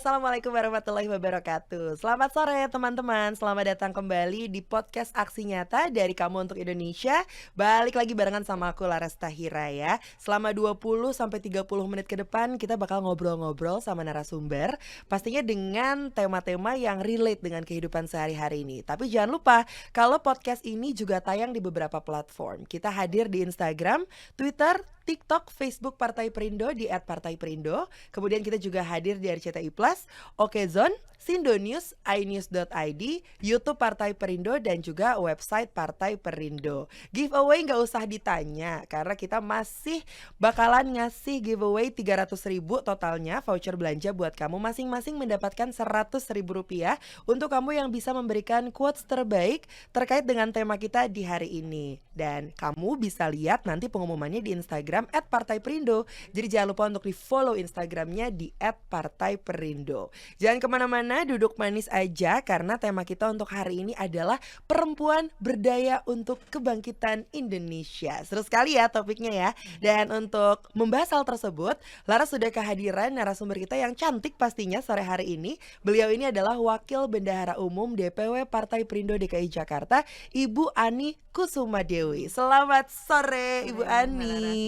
assalamualaikum warahmatullahi wabarakatuh. Selamat sore teman-teman, selamat datang kembali di podcast Aksi Nyata dari Kamu Untuk Indonesia. Balik lagi barengan sama aku Laras Tahira ya. Selama 20-30 menit ke depan kita bakal ngobrol-ngobrol sama narasumber, pastinya dengan tema-tema yang relate dengan kehidupan sehari-hari ini. Tapi jangan lupa kalau podcast ini juga tayang di beberapa platform. Kita hadir di Instagram, Twitter, TikTok, Facebook Partai Perindo di @partaiperindo. Kemudian kita juga hadir di RCTI Plus, Okezone, Sindonews, inews.id, YouTube Partai Perindo dan juga website Partai Perindo. Giveaway nggak usah ditanya karena kita masih bakalan ngasih giveaway 300.000 totalnya voucher belanja buat kamu, masing-masing mendapatkan 100.000 rupiah untuk kamu yang bisa memberikan quotes terbaik terkait dengan tema kita di hari ini. Dan kamu bisa lihat nanti pengumumannya di Instagram @partaiperindo. Jadi jangan lupa untuk di follow Instagramnya di @partaiperindo. Jangan kemana-mana, duduk manis aja karena tema kita untuk hari ini adalah perempuan berdaya untuk kebangkitan Indonesia. Seru sekali ya topiknya ya. Dan untuk membahas hal tersebut, Lara sudah kehadiran narasumber kita yang cantik pastinya sore hari ini. Beliau ini adalah Wakil Bendahara Umum DPW Partai Perindo DKI Jakarta, Ibu Ani Kusuma Dewi. Selamat sore Ibu Ani.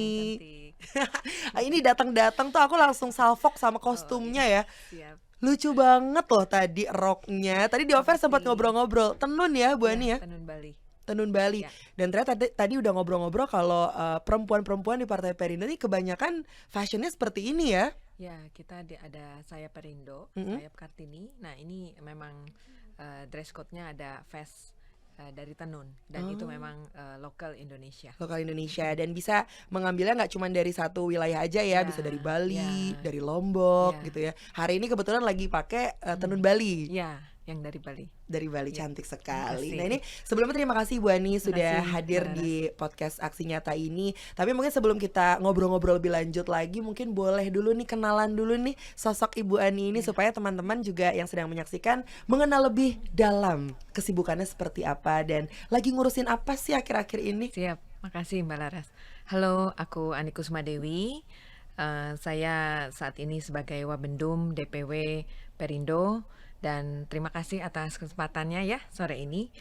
Ini datang-datang tuh aku langsung salfok sama kostumnya ya. Siap. Lucu banget loh tadi roknya. Tadi di offer sempat ngobrol-ngobrol. Tenun ya Bu Ani ya? Tenun Bali. Tenun Bali. Ya. Dan ternyata tadi udah ngobrol-ngobrol kalau perempuan-perempuan di Partai Perindo ini kebanyakan fashionnya seperti ini ya. Ya, kita ada sayap Perindo, Mm-mm. sayap Kartini. Nah, ini memang dress code-nya ada vest dari tenun dan itu memang lokal Indonesia. Lokal Indonesia dan bisa mengambilnya nggak cuma dari satu wilayah aja ya, Ya, bisa dari Bali, ya. dari Lombok Ya. gitu ya. Hari ini kebetulan lagi pakai tenun Bali. Ya, yang dari Bali. Dari Bali, Ya. cantik sekali. Makasih. Nah ini sebelumnya terima kasih Bu Ani sudah kasih, hadir Mbak di podcast Aksi Nyata ini. Tapi mungkin sebelum kita ngobrol-ngobrol lebih lanjut lagi, mungkin boleh dulu nih kenalan dulu nih sosok Ibu Ani ini supaya teman-teman juga yang sedang menyaksikan mengenal lebih dalam kesibukannya seperti apa dan lagi ngurusin apa sih akhir-akhir ini. Siap, makasih Mbak Laras. Halo, aku Ani Kusuma Dewi. Saya saat ini sebagai Wabendum DPW Perindo dan terima kasih atas kesempatannya ya sore ini.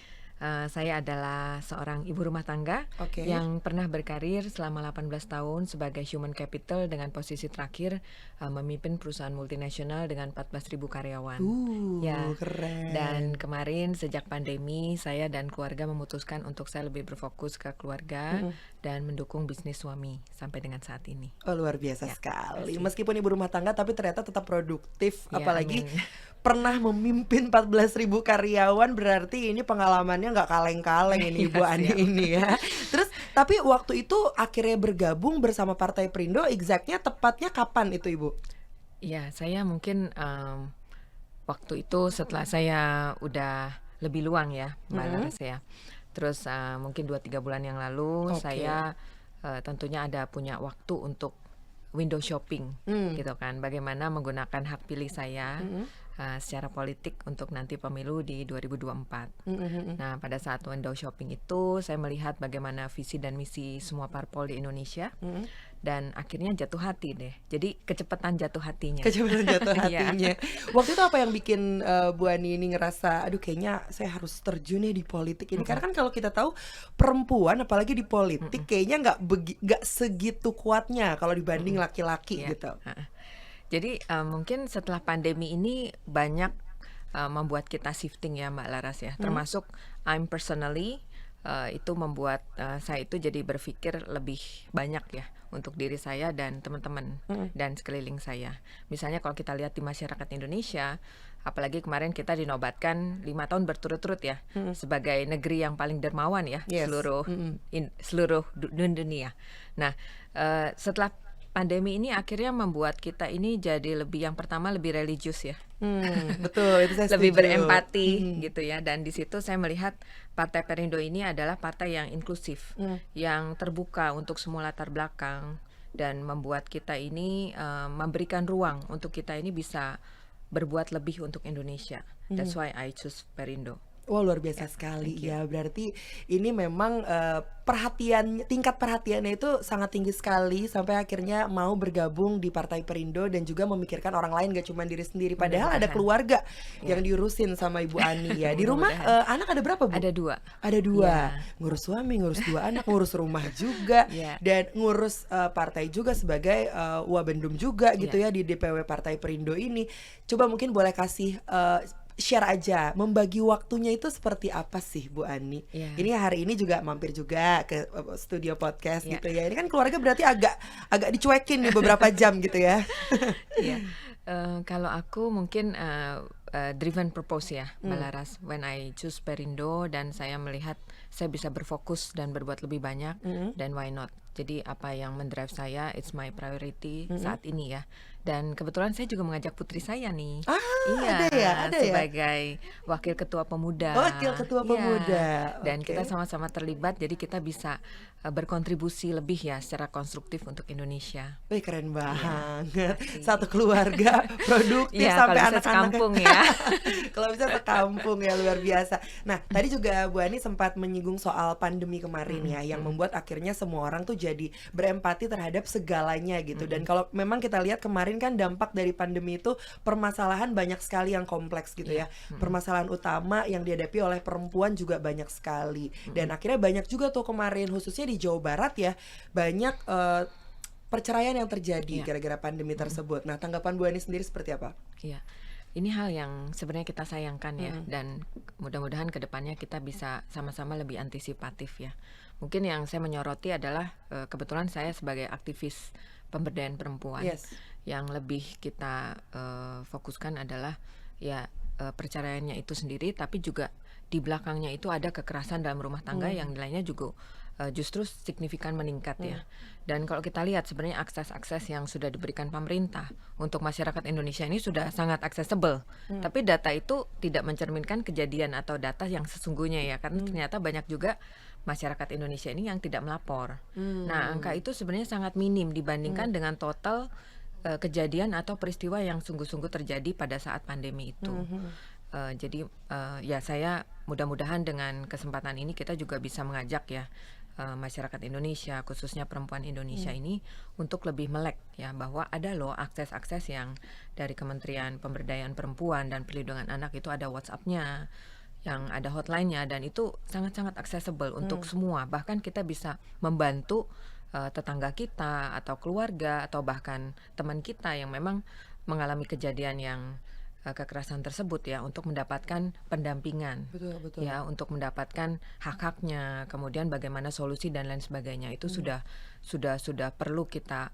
Saya adalah seorang ibu rumah tangga Oke. yang pernah berkarir selama 18 tahun sebagai human capital dengan posisi terakhir memimpin perusahaan multinasional dengan 14.000 karyawan. Ya. Keren. Dan kemarin sejak pandemi saya dan keluarga memutuskan untuk saya lebih berfokus ke keluarga dan mendukung bisnis suami sampai dengan saat ini. Oh, luar biasa Ya, sekali. makasih. Meskipun ibu rumah tangga tapi ternyata tetap produktif. Ya, Apalagi amin. pernah memimpin 14.000 karyawan, berarti ini pengalamannya nggak kaleng-kaleng ini Iya, Bu Ani siap. ini ya. Terus tapi waktu itu akhirnya bergabung bersama Partai Perindo, exactnya tepatnya kapan itu Ibu? Ya, saya mungkin waktu itu setelah saya udah lebih luang ya, Mbak Laras ya. Terus mungkin 2-3 bulan yang lalu Oke. saya tentunya ada punya waktu untuk window shopping gitu kan. Bagaimana menggunakan hak pilih saya secara politik untuk nanti pemilu di 2024. Nah, pada saat window shopping itu saya melihat bagaimana visi dan misi semua parpol di Indonesia dan akhirnya jatuh hati deh. Jadi kecepatan jatuh hatinya. Kecepatan jatuh Iya. hatinya. Waktu itu apa yang bikin Bu Ani ini ngerasa, aduh kayaknya saya harus terjun nih di politik ini. Karena kan kalau kita tahu perempuan apalagi di politik kayaknya nggak segitu kuatnya kalau dibanding laki-laki Iya. gitu. Jadi mungkin setelah pandemi ini banyak membuat kita shifting ya Mbak Laras ya. Termasuk I'm personally itu membuat saya itu jadi berpikir lebih banyak ya untuk diri saya dan teman-teman dan sekeliling saya. Misalnya kalau kita lihat di masyarakat Indonesia, apalagi kemarin kita dinobatkan 5 tahun berturut-turut ya sebagai negeri yang paling dermawan ya Yes. seluruh dunia. Nah, setelah pandemi ini akhirnya membuat kita ini jadi lebih, yang pertama lebih religius ya. Betul, itu saya Lebih setuju. berempati gitu ya. Dan di situ saya melihat Partai Perindo ini adalah partai yang inklusif, yang terbuka untuk semua latar belakang dan membuat kita ini memberikan ruang untuk kita ini bisa berbuat lebih untuk Indonesia. That's why I choose Perindo. Wah, luar biasa Ya, sekali thank you. ya. Berarti ini memang, tingkat perhatiannya itu sangat tinggi sekali sampai akhirnya mau bergabung di Partai Perindo dan juga memikirkan orang lain gak cuma diri sendiri. Padahal ada Mudah-mudahan. keluarga yang Ya, diurusin sama Ibu Ani ya. Di rumah, mudah-mudahan. anak ada berapa, Bu? Ada 2. Ada 2, Ya, ngurus suami, ngurus 2 anak, ngurus rumah juga, ya, dan ngurus, partai juga sebagai, Wabendum juga gitu ya, ya di DPW Partai Perindo ini. Coba mungkin boleh kasih, share aja, membagi waktunya itu seperti apa sih Bu Ani? ya, Ini hari ini juga mampir juga ke, studio podcast ya, gitu ya. Ini kan keluarga berarti agak agak dicuekin nih beberapa jam gitu ya? ya. Kalau aku mungkin driven purpose ya, Mbak Mmm, Laras. When I choose Perindo dan saya melihat saya bisa berfokus dan berbuat lebih banyak, mhm, dan why not? Jadi apa yang mendrive saya, it's my priority mhm. saat ini ya. Dan kebetulan saya juga mengajak putri saya nih. Ah, Iya, ada ya? sebagai wakil ketua pemuda. Wakil ketua pemuda, Iya. Dan oke. kita sama-sama terlibat, jadi kita bisa berkontribusi lebih ya secara konstruktif untuk Indonesia. Wih, keren Iya, banget. makasih. Satu keluarga produktif Iya, kalau sampai bisa anak-anaknya sekampung ya. kalau bisa sekampung ya, luar biasa. Nah, tadi juga Bu Ani sempat menyinggung soal pandemi kemarin Mhm, ya, yang mhm, membuat akhirnya semua orang tuh jadi berempati terhadap segalanya gitu. Dan mhm. kalau memang kita lihat kemarin kan dampak dari pandemi itu permasalahan banyak sekali yang kompleks gitu Iya, ya. mhm, Permasalahan utama yang dihadapi oleh perempuan juga banyak sekali. Dan mhm, akhirnya banyak juga tuh kemarin khususnya di Jawa Barat ya, banyak perceraian yang terjadi iya, gara-gara pandemi mhm, tersebut. Nah, tanggapan Bu Ani sendiri seperti apa? iya. Ini hal yang sebenarnya kita sayangkan ya, Mhm. dan mudah-mudahan ke depannya kita bisa sama-sama lebih antisipatif ya. Mungkin yang saya menyoroti adalah kebetulan saya sebagai aktivis pemberdayaan perempuan, Yes. yang lebih kita fokuskan adalah ya perceraiannya itu sendiri, tapi juga di belakangnya itu ada kekerasan dalam rumah tangga Mmm, yang nilainya juga justru signifikan meningkat ya. mhm, Dan kalau kita lihat sebenarnya akses-akses yang sudah diberikan pemerintah untuk masyarakat Indonesia ini sudah sangat aksesibel. mmm, Tapi data itu tidak mencerminkan kejadian atau data yang sesungguhnya ya, karena mmm, ternyata banyak juga masyarakat Indonesia ini yang tidak melapor. Nah, angka mmm, itu sebenarnya sangat minim mmm, dibandingkan dengan total kejadian atau peristiwa yang sungguh-sungguh terjadi pada saat pandemi itu. mhm, Jadi ya saya mudah-mudahan dengan kesempatan ini kita juga bisa mengajak ya masyarakat Indonesia, khususnya perempuan Indonesia mmm, ini untuk lebih melek ya bahwa ada loh akses-akses yang dari Kementerian Pemberdayaan Perempuan dan Perlindungan Anak itu ada WhatsApp-nya, yang ada hotline-nya, dan itu sangat-sangat accessible untuk mmm, semua. Bahkan kita bisa membantu tetangga kita atau keluarga atau bahkan teman kita yang memang mengalami kejadian yang kekerasan tersebut ya untuk mendapatkan pendampingan betul betul, ya, untuk mendapatkan hak-haknya, kemudian bagaimana solusi dan lain sebagainya. Itu mmm, sudah perlu kita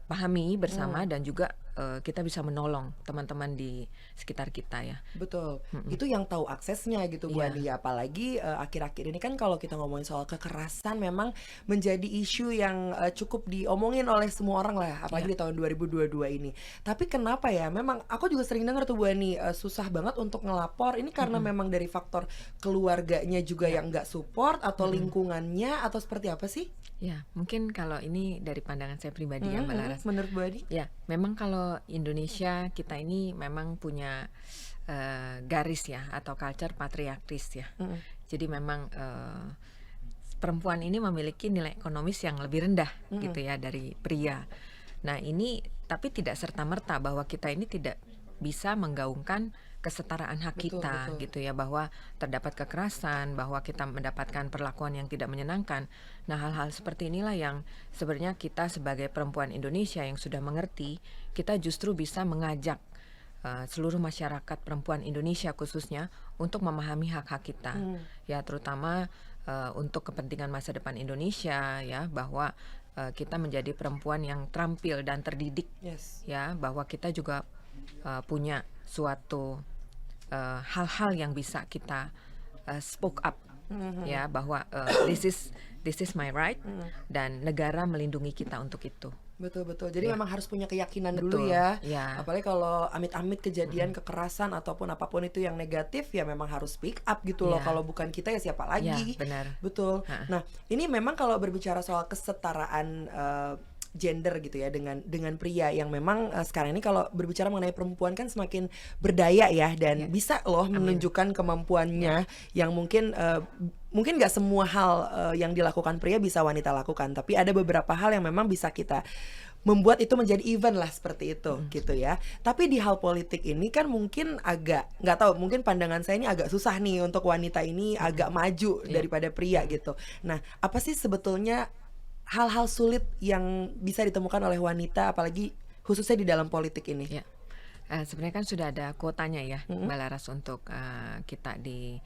pahami bersama, mmm. dan juga kita bisa menolong teman-teman di sekitar kita ya. Betul, Mhm. itu yang tahu aksesnya gitu Bu Iya, Ani ya, apalagi, akhir-akhir ini kan kalau kita ngomongin soal kekerasan memang menjadi isu yang, cukup diomongin oleh semua orang lah, iya, apalagi di tahun 2022 ini. Tapi kenapa ya, memang aku juga sering dengar tuh Bu Ani, susah banget untuk ngelapor, ini karena mhm, memang dari faktor keluarganya juga iya, yang nggak support atau mhm. lingkungannya atau seperti apa sih? Ya, mungkin kalau ini dari pandangan saya pribadi ya, Mhm Mbak mhm, Laras. menurut Bu Ani? Ya, memang kalau Indonesia kita ini memang punya garis ya atau culture patriarkis ya. Mhm Jadi memang perempuan ini memiliki nilai ekonomis yang lebih rendah mhm, gitu ya dari pria. Nah, ini tapi tidak serta-merta bahwa kita ini tidak bisa menggaungkan kesetaraan hak betul kita betul, gitu ya, bahwa terdapat kekerasan, bahwa kita mendapatkan perlakuan yang tidak menyenangkan. Nah, hal-hal seperti inilah yang sebenarnya kita sebagai perempuan Indonesia yang sudah mengerti, kita justru bisa mengajak seluruh masyarakat perempuan Indonesia khususnya untuk memahami hak-hak kita. mmm, Ya, terutama untuk kepentingan masa depan Indonesia ya, bahwa kita menjadi perempuan yang terampil dan terdidik yes, ya, bahwa kita juga punya suatu hal-hal yang bisa kita spoke up mhm mhm, ya, bahwa this is my right, mhm. dan negara melindungi kita untuk itu. Betul betul. Jadi Ya, memang harus punya keyakinan dulu betul. ya. Ya. Apalagi kalau amit-amit kejadian Mm-mm. kekerasan ataupun apapun itu yang negatif ya memang harus speak up gitu loh. Ya, Kalau bukan kita ya siapa ya, lagi? benar. Betul. Ha, Nah, ini memang kalau berbicara soal kesetaraan gender gitu ya dengan pria yang memang sekarang ini kalau berbicara mengenai perempuan kan semakin berdaya ya dan bisa loh menunjukkan kemampuannya yang mungkin nggak semua hal yang dilakukan pria bisa wanita lakukan, tapi ada beberapa hal yang memang bisa kita membuat itu menjadi event lah seperti itu gitu ya. Tapi di hal politik ini kan mungkin agak nggak tahu, mungkin pandangan saya ini agak susah nih untuk wanita ini agak maju daripada pria gitu. Nah, apa sih sebetulnya hal-hal sulit yang bisa ditemukan oleh wanita apalagi khususnya di dalam politik ini? Ya. Sebenarnya kan sudah ada kuotanya ya, Mbak Laras, untuk kita di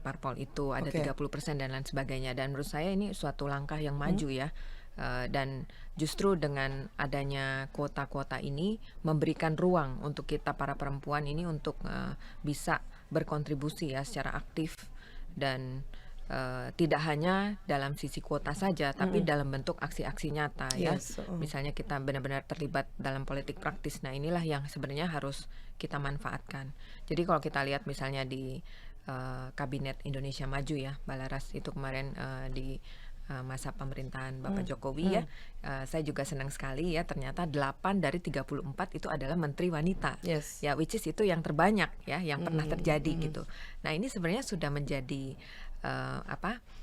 parpol itu ada 30% dan lain sebagainya. Dan menurut saya ini suatu langkah yang maju ya. Dan justru dengan adanya kuota-kuota ini memberikan ruang untuk kita para perempuan ini untuk bisa berkontribusi ya secara aktif dan tidak hanya dalam sisi kuota saja, tapi dalam bentuk aksi-aksi nyata ya. Misalnya kita benar-benar terlibat dalam politik praktis. Nah, inilah yang sebenarnya harus kita manfaatkan. Jadi kalau kita lihat misalnya di Kabinet Indonesia Maju ya, Mbak Laras, itu kemarin di masa pemerintahan Bapak Jokowi ya, saya juga senang sekali ya, ternyata 8 dari 34 itu adalah menteri wanita. Ya, which is itu yang terbanyak ya, yang pernah terjadi gitu. Nah, ini sebenarnya sudah menjadi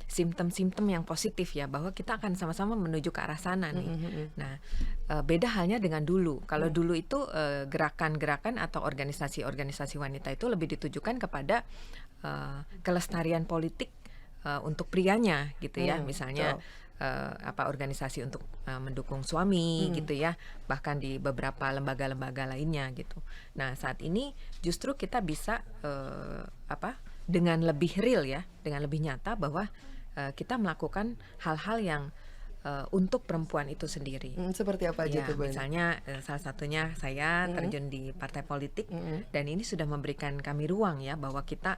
simptom-simptom yang positif ya, bahwa kita akan sama-sama menuju ke arah sana nih. Nah, beda halnya dengan dulu. Kalau dulu itu gerakan-gerakan atau organisasi-organisasi wanita itu lebih ditujukan kepada kelestarian politik untuk prianya gitu ya, misalnya organisasi untuk mendukung suami gitu ya, bahkan di beberapa lembaga-lembaga lainnya gitu. Nah, saat ini justru kita bisa dengan lebih real ya, dengan lebih nyata bahwa kita melakukan hal-hal yang untuk perempuan itu sendiri. Seperti apa aja tuh, Bu? Misalnya salah satunya saya terjun di partai politik dan ini sudah memberikan kami ruang ya, bahwa kita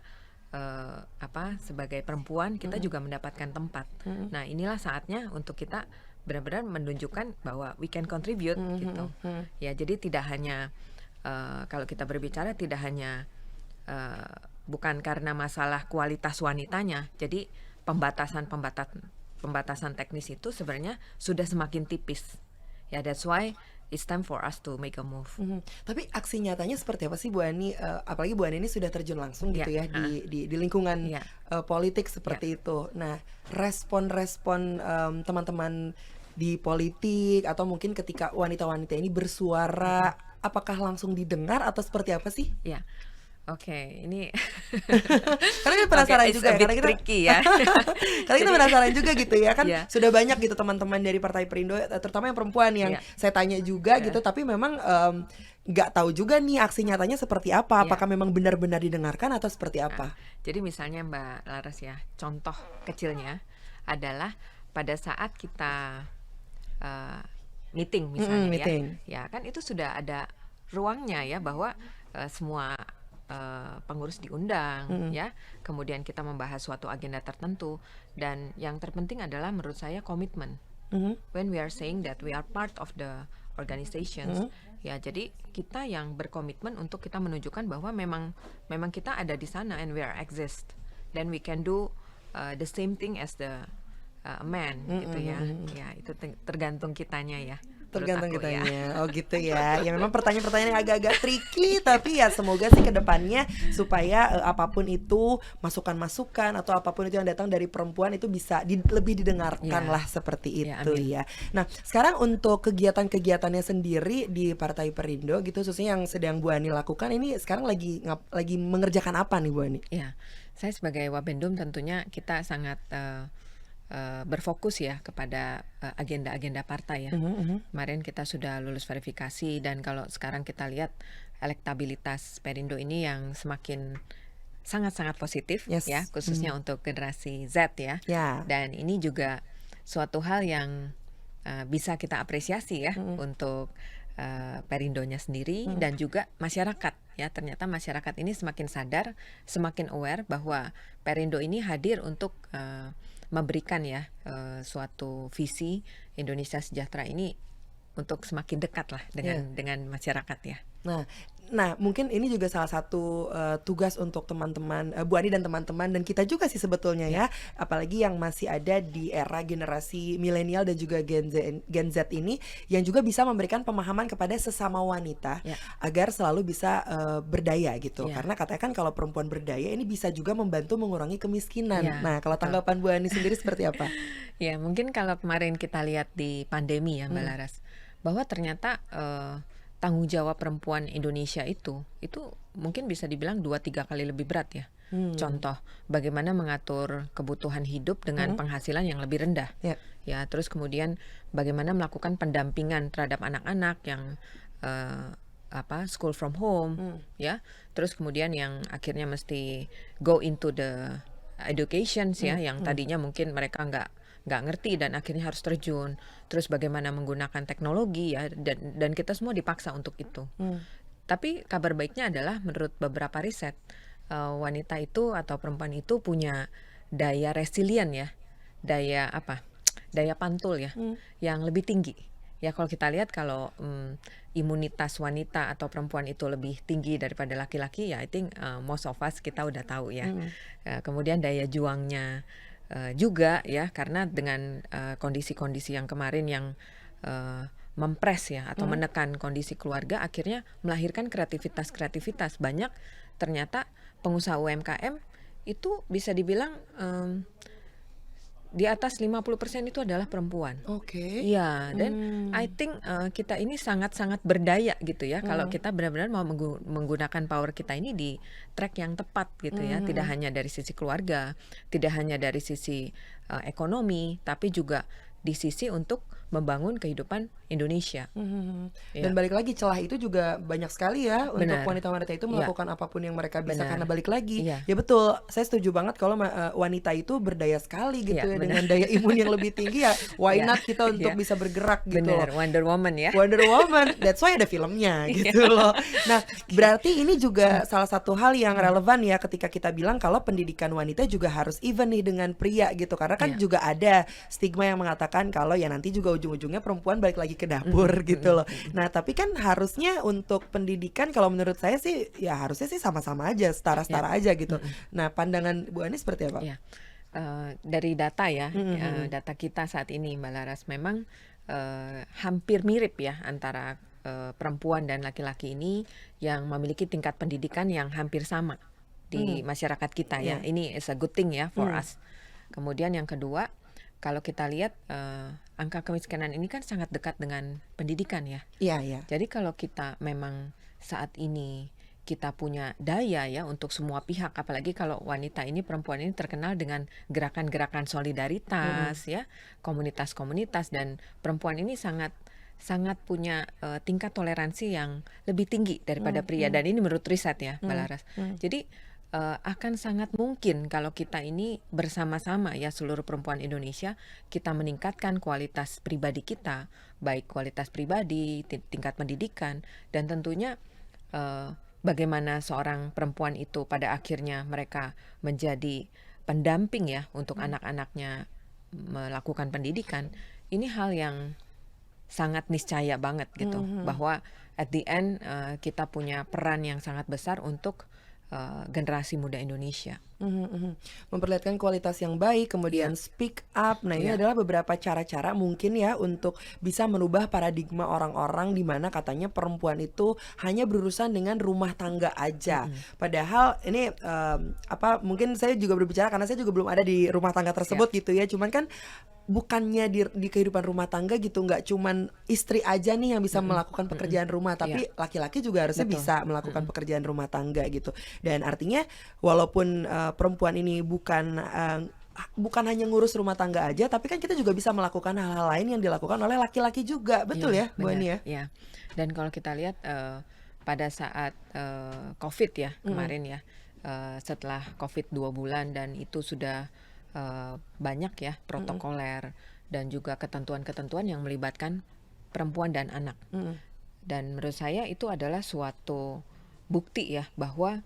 sebagai perempuan kita juga mendapatkan tempat. Nah, inilah saatnya untuk kita benar-benar menunjukkan bahwa we can contribute gitu. Ya, jadi tidak hanya kalau kita berbicara tidak hanya bukan karena masalah kualitas wanitanya. Jadi pembatasan teknis itu sebenarnya sudah semakin tipis. Ya, that's why it's time for us to make a move. Tapi aksi nyatanya seperti apa sih, Bu Ani? Apalagi Bu Ani ini sudah terjun langsung gitu ya di lingkungan politik seperti itu. Nah, respon-respon teman-teman di politik atau mungkin ketika wanita-wanita ini bersuara, apakah langsung didengar atau seperti apa sih? Ya. Oke, ini karena kita penasaran juga karena kita tricky ya. Karena kita penasaran juga gitu ya kan, sudah banyak gitu teman-teman dari Partai Perindo, terutama yang perempuan yang saya tanya juga gitu, tapi memang nggak tahu juga nih aksi nyatanya seperti apa. Apakah memang benar-benar didengarkan atau seperti apa? Jadi misalnya Mbak Laras ya, contoh kecilnya adalah pada saat kita meeting misalnya ya kan itu sudah ada ruangnya ya, bahwa semua pengurus diundang ya, kemudian kita membahas suatu agenda tertentu, dan yang terpenting adalah menurut saya komitmen. When we are saying that we are part of the organizations, ya jadi kita yang berkomitmen untuk kita menunjukkan bahwa memang kita ada di sana and we are exist, then we can do the same thing as the man gitu ya. Ya, itu tergantung kitanya ya. Tergantung kitanya ya. Oh gitu ya. Ya memang pertanyaan-pertanyaan yang agak-agak tricky, tapi ya semoga sih kedepannya supaya apapun itu, masukan-masukan atau apapun itu yang datang dari perempuan itu bisa lebih didengarkan lah seperti itu ya. Nah, sekarang untuk kegiatan-kegiatannya sendiri di Partai Perindo gitu, khususnya yang sedang Bu Ani lakukan ini sekarang lagi mengerjakan apa nih, Bu Ani? Ya, saya sebagai Wabendum tentunya kita sangat berfokus ya kepada agenda-agenda partai ya. Kemarin kita sudah lulus verifikasi, dan kalau sekarang kita lihat elektabilitas Perindo ini yang semakin sangat-sangat positif ya, khususnya untuk generasi Z ya. Dan ini juga suatu hal yang bisa kita apresiasi ya untuk Perindonya sendiri dan juga masyarakat ya. Ternyata masyarakat ini semakin sadar, semakin aware bahwa Perindo ini hadir untuk memberikan ya suatu visi Indonesia sejahtera ini untuk semakin dekat lah dengan masyarakat ya. Nah, mungkin ini juga salah satu tugas untuk teman-teman Bu Ani dan teman-teman dan kita juga sih sebetulnya ya, apalagi yang masih ada di era generasi milenial dan juga Gen Z ini yang juga bisa memberikan pemahaman kepada sesama wanita Ya, agar selalu bisa berdaya gitu. ya, Karena katanya kan kalau perempuan berdaya ini bisa juga membantu mengurangi kemiskinan. ya, Nah, kalau betul. tanggapan Bu Ani sendiri seperti apa? Ya, mungkin kalau kemarin kita lihat di pandemi ya, Mbak Hmm. Laras, bahwa ternyata tanggung jawab perempuan Indonesia itu mungkin bisa dibilang 2-3 kali lebih berat ya. Hmm. Contoh, bagaimana mengatur kebutuhan hidup dengan Hmm. penghasilan yang lebih rendah. Ya. Ya, terus kemudian bagaimana melakukan pendampingan terhadap anak-anak yang eh, school from home, Hmm. ya. Terus kemudian yang akhirnya mesti go into the education ya, Hmm. yang Hmm. tadinya mungkin mereka nggak ngerti dan akhirnya harus terjun. Terus bagaimana menggunakan teknologi ya, dan kita semua dipaksa untuk itu. Hmm. Tapi kabar baiknya adalah menurut beberapa riset, wanita itu atau perempuan itu punya daya resilient ya, daya apa? Daya pantul ya, Hmm. yang lebih tinggi. Ya kalau kita lihat kalau imunitas wanita atau perempuan itu lebih tinggi daripada laki-laki ya I think most of us kita udah tahu ya. Hmm. Kemudian daya juangnya juga ya karena dengan kondisi-kondisi yang kemarin yang mempres ya atau Hmm. menekan kondisi keluarga akhirnya melahirkan kreativitas banyak ternyata pengusaha UMKM itu bisa dibilang di atas 50% itu adalah perempuan. Oke. Iya, dan I Hmm. think kita ini sangat-sangat berdaya gitu ya kalau Hmm. kita benar-benar mau menggunakan power kita ini di track yang tepat gitu ya. Tidak Hmm. hanya dari sisi keluarga, tidak hanya dari sisi ekonomi, tapi juga di sisi untuk membangun kehidupan Indonesia. Mhm. Dan Ya, balik lagi celah itu juga banyak sekali ya untuk benar. wanita-wanita itu Iya, melakukan apapun yang mereka bisa karena benar. balik lagi Iya, ya betul saya setuju banget kalau wanita itu berdaya sekali iya, gitu ya benar. dengan daya imun yang lebih tinggi ya why Iya, not kita untuk iya, bisa bergerak gitu loh. benar. Wonder Woman ya. Wonder Woman, that's why ada filmnya Iya. gitu loh. Nah, Oke. berarti ini Mm, juga salah satu hal yang mm, relevan ya ketika kita bilang kalau pendidikan wanita juga harus even nih dengan pria gitu. Karena kan Iya. juga ada stigma yang mengatakan kalau ya nanti juga ujung-ujungnya perempuan balik lagi ke Mm, dapur mm, gitu mm, loh. mm, mm. Nah, tapi kan harusnya untuk pendidikan kalau menurut saya sih ya harusnya sih sama-sama aja, Ya. setara-setara aja Mm, gitu. mm. Nah, pandangan Bu Ani seperti apa? Ya. Dari data ya, Mhm. data kita saat ini Mbak Laras memang hampir mirip ya antara perempuan dan laki-laki ini yang memiliki tingkat pendidikan yang hampir sama di Hmm. masyarakat kita ya. Ya. Ini is a good thing ya for Hmm. us. Kemudian yang kedua, kalau kita lihat angka kemiskinan ini kan sangat dekat dengan pendidikan ya. Iya, iya. Jadi kalau kita memang saat ini kita punya daya ya untuk semua pihak, apalagi kalau wanita ini, perempuan ini terkenal dengan gerakan-gerakan Mhm. solidaritas ya, komunitas-komunitas dan perempuan ini sangat sangat punya tingkat toleransi yang lebih tinggi daripada Hmm. pria Hmm. dan ini menurut riset ya, Mbak Hmm. Laras. Hmm. Jadi akan sangat mungkin kalau kita ini bersama-sama ya seluruh perempuan Indonesia kita meningkatkan kualitas pribadi kita, baik kualitas pribadi, tingkat pendidikan dan tentunya bagaimana seorang perempuan itu pada akhirnya mereka menjadi pendamping ya untuk Hmm. anak-anaknya melakukan pendidikan. Ini hal yang sangat niscaya banget gitu Mhm. bahwa at the end kita punya peran yang sangat besar untuk generasi muda Indonesia. Mhm, mhm. Memperlihatkan kualitas yang baik, Iya, kemudian speak up. Nah, ini iya, adalah beberapa cara-cara mungkin ya untuk bisa merubah paradigma orang-orang di mana katanya perempuan itu hanya berurusan dengan rumah tangga aja. mm-mm, Padahal ini mungkin saya juga berbicara karena saya juga belum ada di rumah tangga iya, tersebut gitu ya. Cuman kan bukannya di kehidupan rumah tangga gitu nggak cuman istri aja nih yang bisa mm-mm, melakukan mm-mm, pekerjaan rumah, iya, tapi laki-laki juga harusnya betul, bisa melakukan mm-mm, pekerjaan rumah tangga gitu. Dan artinya walaupun perempuan ini bukan hanya ngurus rumah tangga aja, tapi kan kita juga bisa melakukan hal-hal lain yang dilakukan oleh laki-laki juga. Betul iya, ya, Bu benar, Ani ya? ya. Dan kalau kita lihat pada saat COVID ya Mhm. kemarin ya, setelah COVID 2 bulan dan itu sudah banyak ya Mhm. protokoler dan juga ketentuan-ketentuan yang melibatkan perempuan dan anak. Mhm. Dan menurut saya itu adalah suatu bukti ya bahwa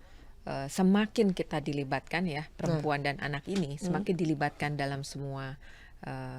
semakin kita dilibatkan ya Nah, perempuan dan anak ini, mhm. semakin dilibatkan dalam semua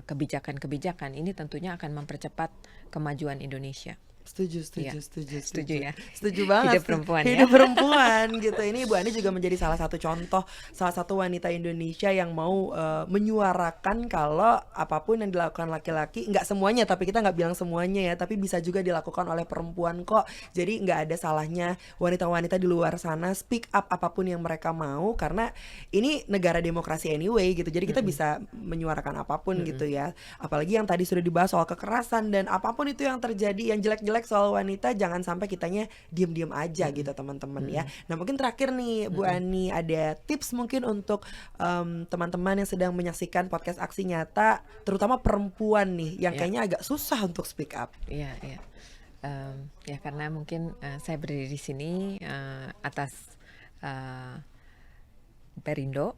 kebijakan-kebijakan ini tentunya akan mempercepat kemajuan Indonesia. Setuju, Iya, setuju, setuju, setuju setuju. ya. Setuju banget. Hidup perempuan ya. Hidup perempuan gitu. Ini Bu Ani juga menjadi salah satu contoh, salah satu wanita Indonesia yang mau menyuarakan kalau apapun yang dilakukan laki-laki, nggak semuanya, tapi kita nggak bilang semuanya ya, tapi bisa juga dilakukan oleh perempuan kok. Jadi nggak ada salahnya wanita-wanita di luar sana speak up apapun yang mereka mau, karena ini negara demokrasi anyway gitu. Jadi kita Mm-mm. bisa menyuarakan apapun gitu Mm-mm. ya. Apalagi yang tadi sudah dibahas soal kekerasan dan apapun itu yang terjadi yang jelek-jelek soal wanita, jangan sampai kitanya diem-diem aja gitu Mm-mm. teman-teman ya. Mm-mm. Nah mungkin terakhir nih Bu Mm-mm. Ani, ada tips mungkin untuk teman-teman yang sedang menyaksikan podcast Aksi Nyata, terutama perempuan nih yang Ya, kayaknya agak susah untuk speak up. iya, iya. Ya karena mungkin saya berdiri di sini atas uh, Perindo,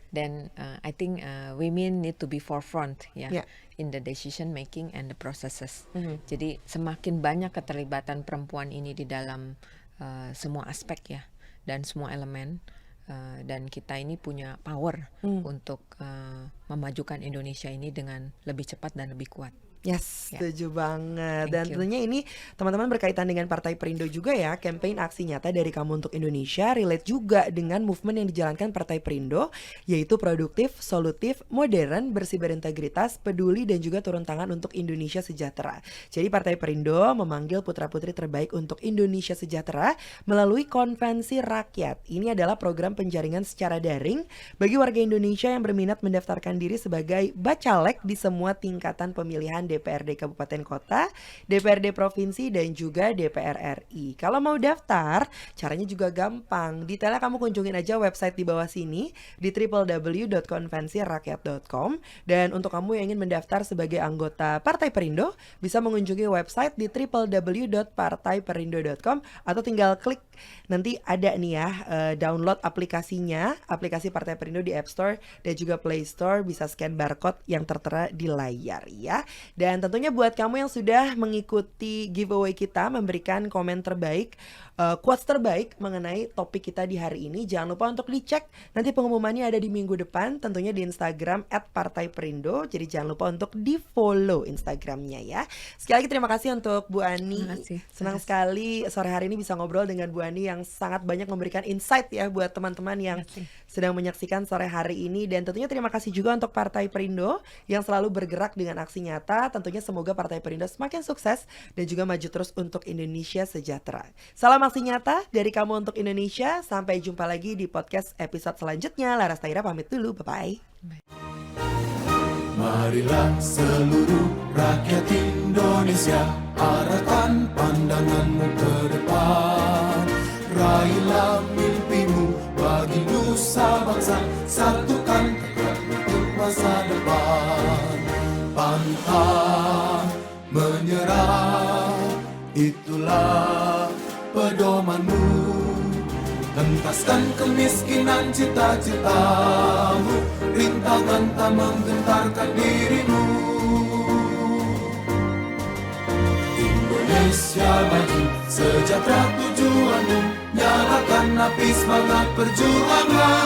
dan I think women need to be forefront ya Ya. in the decision making and the processes. Mhm. Jadi semakin banyak keterlibatan perempuan ini di dalam semua aspek ya dan semua elemen, dan kita ini punya power untuk memajukan Indonesia ini dengan lebih cepat dan lebih kuat. Yes, Ya, setuju banget. Dan thank you. tentunya ini teman-teman berkaitan dengan Partai Perindo juga ya. Campaign Aksi Nyata dari Kamu untuk Indonesia relate juga dengan movement yang dijalankan Partai Perindo, yaitu produktif, solutif, modern, bersih berintegritas, peduli, dan juga turun tangan untuk Indonesia sejahtera. Jadi Partai Perindo memanggil putra-putri terbaik untuk Indonesia sejahtera melalui Konvensi Rakyat. Ini adalah program penjaringan secara daring bagi warga Indonesia yang berminat mendaftarkan diri sebagai bacalek di semua tingkatan pemilihan DPRD Kabupaten Kota, DPRD Provinsi, dan juga DPR RI. Kalau mau daftar, caranya juga gampang. Detailnya kamu kunjungin aja website di bawah sini di www.konvensirakyat.com. Dan untuk kamu yang ingin mendaftar sebagai anggota Partai Perindo, bisa mengunjungi website di www.partaiperindo.com atau tinggal klik, nanti ada nih ya, download aplikasinya, aplikasi Partai Perindo di App Store dan juga Play Store, bisa scan barcode yang tertera di layar ya. Dan tentunya buat kamu yang sudah mengikuti giveaway kita, memberikan komen terbaik, quotes terbaik mengenai topik kita di hari ini, jangan lupa untuk dicek. Nanti pengumumannya ada di minggu depan, tentunya di Instagram @partaiperindo. Jadi jangan lupa untuk di follow Instagramnya ya. Sekali lagi terima kasih untuk Bu Ani. Terima kasih. Senang sekali sore hari ini bisa ngobrol dengan Bu Ani yang sangat banyak memberikan insight ya buat teman-teman yang Terima kasih. sedang menyaksikan sore hari ini. Dan tentunya terima kasih juga untuk Partai Perindo yang selalu bergerak dengan aksi nyata. Tentunya semoga Partai Perindo semakin sukses dan juga maju terus untuk Indonesia sejahtera. Salam aksi nyata dari Kamu untuk Indonesia. Sampai jumpa lagi di podcast episode selanjutnya. Laras Tahira pamit dulu, bye-bye. Marilah seluruh rakyat Indonesia, arahkan pandanganmu ke depan. Raihlah mimpimu bagi nusa bangsa, satukan tekad untuk masa depan. Pantang menyerah, itulah pedomanmu. Hentaskan kemiskinan cita-citamu, rintangan tak menggentarkan dirimu. Indonesia maju, sejahtera tujuanmu, nyalakan api semangat perjuangan.